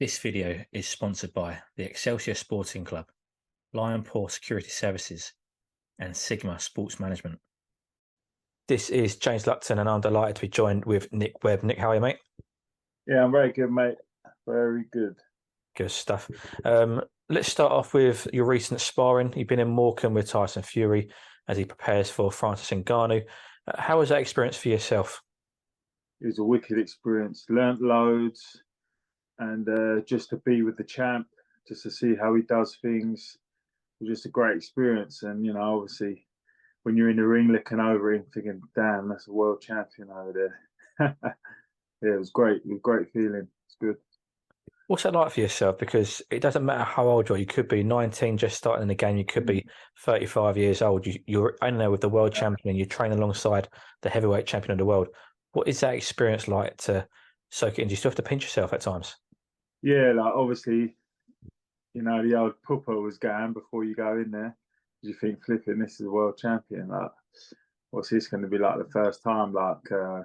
This video is sponsored by the Excelsior Sporting Club, Lion Paw Security Services, and Sigma Sports Management. This is James Lupton, and I'm delighted to be joined with Nick Webb. Nick, how are you, mate? Yeah, I'm very good, mate. Very good. Good stuff. Let's start off with your recent sparring. You've been in Morecambe with Tyson Fury as he prepares for Francis Ngannou. How was that experience for yourself? It was a wicked experience. Learned loads, and just to be with the champ, just to see how he does things, was just a great experience. And obviously, when you're in the ring looking over him, thinking, "Damn, that's a world champion over there." Yeah, it was great. It was a great feeling. It's good. What's that like for yourself? Because it doesn't matter how old you are. You could be 19, just starting in the game. You could be 35 years old. You're in there with the world champion. You train alongside the heavyweight champion of the world. What is that experience like to soak it in? Do you still have to pinch yourself at times? Yeah, like obviously, the old pupper was going before you go in there. You think, flipping, this is a world champion. Like, what's this going to be like the first time?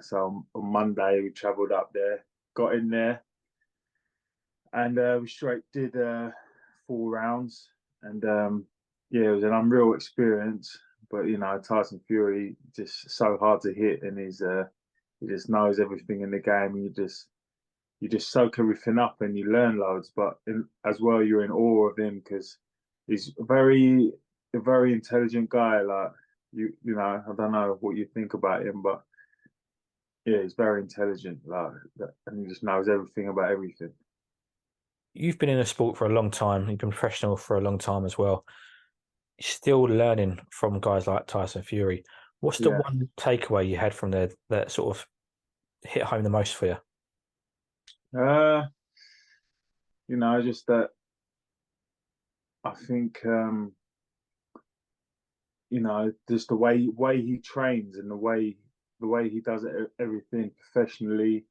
So on Monday we travelled up there, got in there, and we straight did 4 rounds, and yeah, it was an unreal experience. But Tyson Fury just so hard to hit, and he just knows everything in the game, and you just soak everything up and you learn loads. But as well, you're in awe of him because he's a very intelligent guy. Like I don't know what you think about him, but yeah, he's very intelligent. And he just knows everything about everything. You've been in a sport for a long time. You've been professional for a long time as well. You're still learning from guys like Tyson Fury. What's the Yeah. one takeaway you had from there that sort of hit home the most for you? Uh, just that I think just the way he trains and the way he does it everything professionally.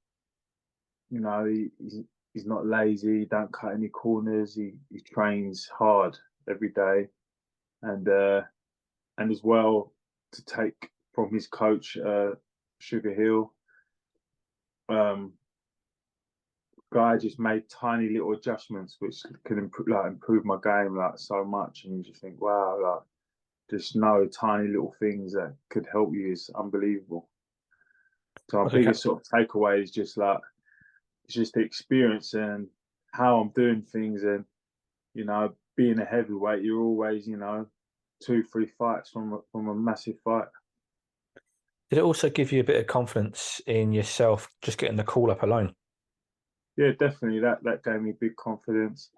He's not lazy. He don't cut any corners. He trains hard every day, and as well, to take from his coach, Sugar Hill. Um, Guy just made tiny little adjustments which could improve my game like so much, and you just think, wow, like just know tiny little things that could help you is unbelievable. So my Okay. biggest sort of takeaway is just like it's just the experience and how I'm doing things, and being a heavyweight, you're always 2, 3 fights from a massive fight. Did it also give you a bit of confidence in yourself just getting the call up alone? Yeah, definitely. That gave me big confidence,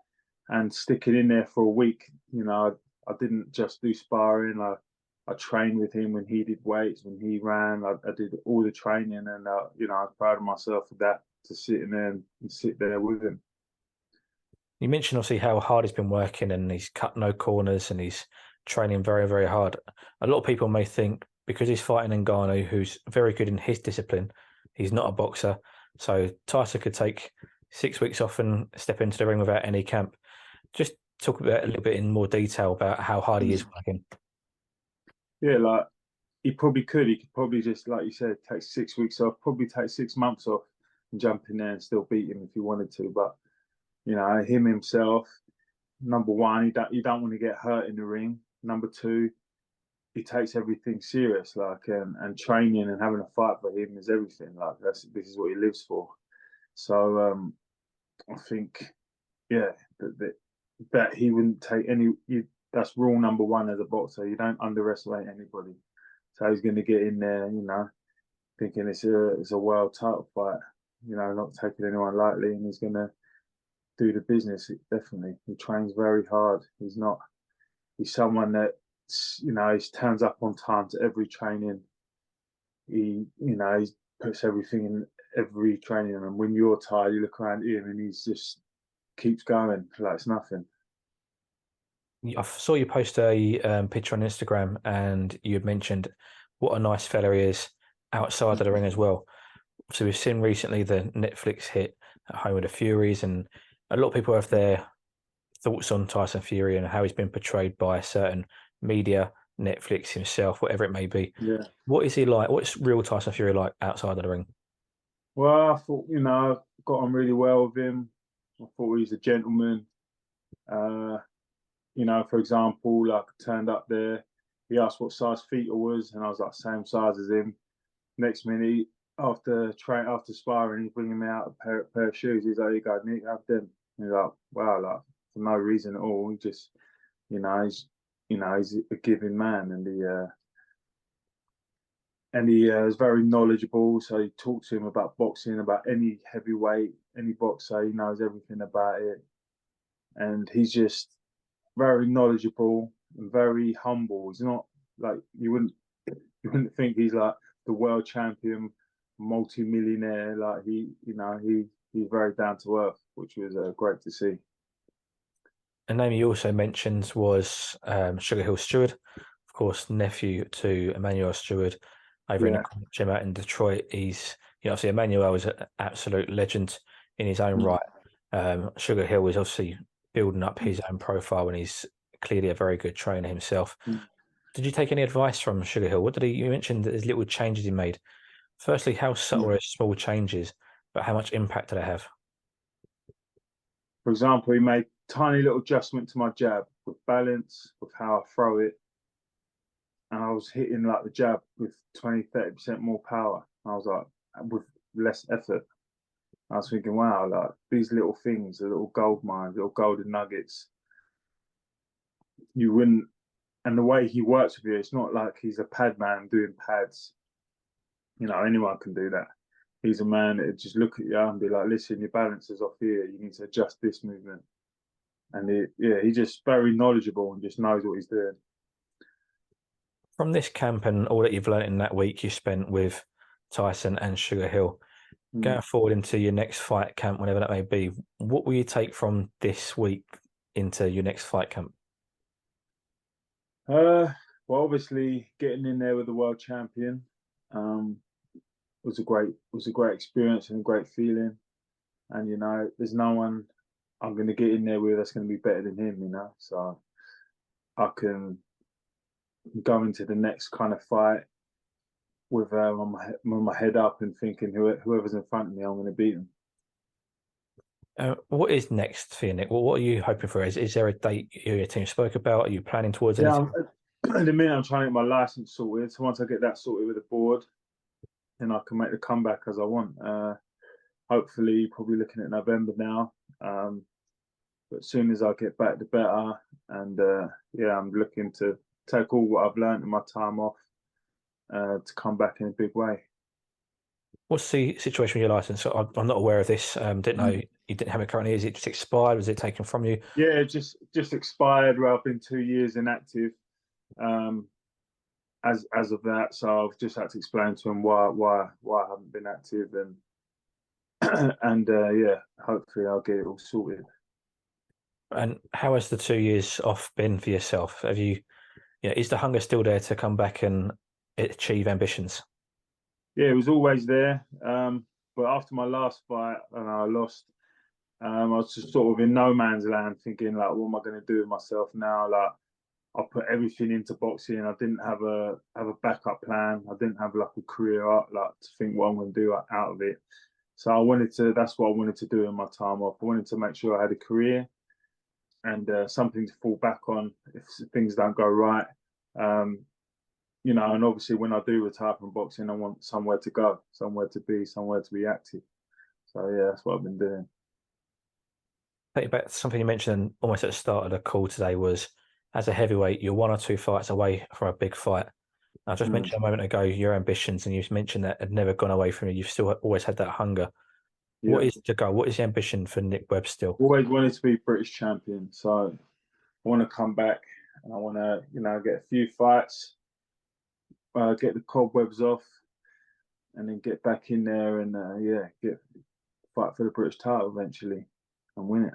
and sticking in there for a week. I didn't just do sparring. I trained with him when he did weights, when he ran. I did all the training, and I was proud of myself for that, to sit in there and sit there with him. You mentioned obviously how hard he's been working and he's cut no corners and he's training very, very hard. A lot of people may think because he's fighting Ngannou, who's very good in his discipline, he's not a boxer. So Tyson could take 6 weeks off and step into the ring without any camp. Just talk about a little bit in more detail about how hard he is working. Yeah, like he probably could. He could probably just, like you said, take 6 weeks off, probably take 6 months off and jump in there and still beat him if he wanted to. But him himself, number one, you don't want to get hurt in the ring. Number two, he takes everything serious, and training and having a fight for him is everything. Like this is what he lives for. So I think, yeah, that he wouldn't take any. That's rule number one as a boxer. You don't underestimate anybody. So he's going to get in there, thinking it's a world title fight. Not taking anyone lightly, and he's going to do the business. Definitely, he trains very hard. He's not. He's someone that he turns up on time to every training. He puts everything in every training, and when you're tired, you look around him, and he's just keeps going like it's nothing. I saw you post a picture on Instagram and you had mentioned what a nice fella he is outside of the ring as well. So we've seen recently the Netflix hit At Home with the Furies, and a lot of people have their thoughts on Tyson Fury and how he's been portrayed by certain media, Netflix himself, whatever it may be. Yeah. What is he like? What's real Tyson Fury like outside of the ring? Well, I thought I got on really well with him. I thought he was a gentleman. You know, for example, like I turned up there, he asked what size feet I was, and I was like same size as him. Next minute, after sparring, he's bringing me out a pair of shoes. He's like, "You got Nick, have them." And he's like, "Wow, like for no reason at all. He just, he's a giving man, and he is very knowledgeable. So he talks to him about boxing, about any heavyweight, any boxer. He knows everything about it, and he's just very knowledgeable and very humble. He's not like you wouldn't think he's like the world champion, multi-millionaire. Like he's very down to earth, which was great to see. A name you also mentioned was Sugar Hill Stewart, of course, nephew to Emmanuel Stewart over in Yeah, the gym out in Detroit. Obviously Emmanuel is an absolute legend in his own right. Sugar Hill is obviously building up his own profile, and he's clearly a very good trainer himself. Did you take any advice from Sugar Hill? You mentioned that there's little changes he made. Firstly, how subtle are small changes, but how much impact do they have? For example, he made tiny little adjustment to my jab with balance, with how I throw it, and I was hitting like the jab with 20-30% more power. I was like, with less effort. I was thinking, wow, like these little things, the little gold mines, little golden nuggets. You wouldn't, and the way he works with you, it's not like he's a pad man doing pads. Anyone can do that. He's a man that just look at you and be like, listen, your balance is off here. You need to adjust this movement. And he's just very knowledgeable and just knows what he's doing. From this camp and all that you've learned in that week you spent with Tyson and Sugar Hill, going forward into your next fight camp, whenever that may be, what will you take from this week into your next fight camp? Well, obviously, getting in there with the world champion was a great experience and a great feeling. And there's no one I'm going to get in there with that's going to be better than him. So I can go into the next kind of fight with my head up and thinking whoever's in front of me, I'm going to beat them. What is next for you, Nick? Well, what are you hoping for? Is there a date your team spoke about? Are you planning towards anything? At the minute, I'm trying to get my license sorted. So once I get that sorted with the board, then I can make the comeback as I want. Hopefully, probably looking at November now. But as soon as I get back, the better. And I'm looking to take all what I've learned in my time off to come back in a big way. What's the situation with your license? I'm not aware of this. Didn't know you didn't have it currently. Is it just expired? Was it taken from you? Yeah, just expired. Well, I've been 2 years inactive as of that. So I've just had to explain to him why I haven't been active, and hopefully I'll get it all sorted. And how has the 2 years off been for yourself? Is the hunger still there to come back and achieve ambitions? Yeah, it was always there. But after my last fight, and I lost, I was just sort of in no man's land, thinking like, what am I going to do with myself now? Like, I put everything into boxing. I didn't have a backup plan. I didn't have like a career out, like to think what I'm going to do out of it. So that's what I wanted to do in my time off. I wanted to make sure I had a career and something to fall back on if things don't go right. And obviously when I do retire from boxing, I want somewhere to go, somewhere to be active. So yeah, that's what I've been doing. Take you back to something you mentioned almost at the start of the call today was, as a heavyweight, you're 1 or 2 fights away from a big fight. I just mentioned a moment ago your ambitions, and you mentioned that had never gone away from you. You've still always had that hunger. Yeah. What is the goal? What is the ambition for Nick Webb still? Always wanted to be British champion. So I want to come back and I want to, get a few fights, get the cobwebs off, and then get back in there and fight for the British title eventually and win it.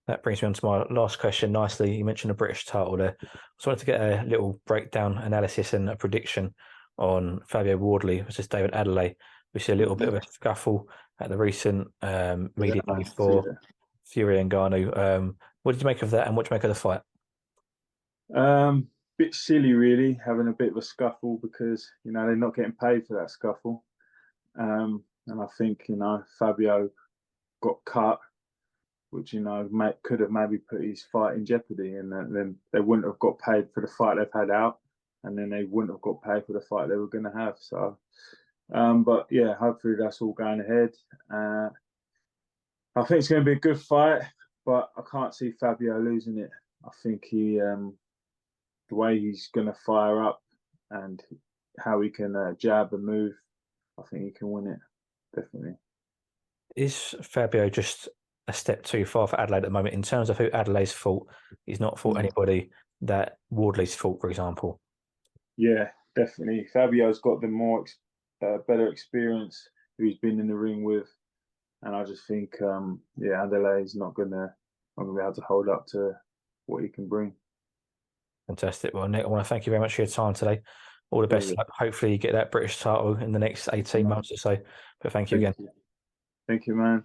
That brings me on to my last question nicely. You mentioned a British title there. I just wanted to get a little breakdown, analysis, and a prediction on Fabio Wardley versus David Adelaide. We see a little bit of a scuffle at the recent media day for Fury and NGANNOU. What did you make of that, and what did you make of the fight? Bit silly, really, having a bit of a scuffle because they're not getting paid for that scuffle, and I think Fabio got cut. which could have maybe put his fight in jeopardy, and then they wouldn't have got paid for the fight they've had out, and then they wouldn't have got paid for the fight they were going to have. So, but yeah, hopefully that's all going ahead. I think it's going to be a good fight, but I can't see Fabio losing it. I think the way he's going to fire up and how he can jab and move, I think he can win it, definitely. Is Fabio just a step too far for Adelaide at the moment in terms of who Adelaide's fought? He's not fought anybody that Wardley's fought, for example. Yeah, definitely. Fabio's got the more better experience who he's been in the ring with, and I just think, yeah, Adelaide's not gonna be able to hold up to what he can bring. Fantastic. Well, Nick, I want to thank you very much for your time today. All the best. Hopefully, you get that British title in the next 18 months or so. But thank you again. Thank you, man.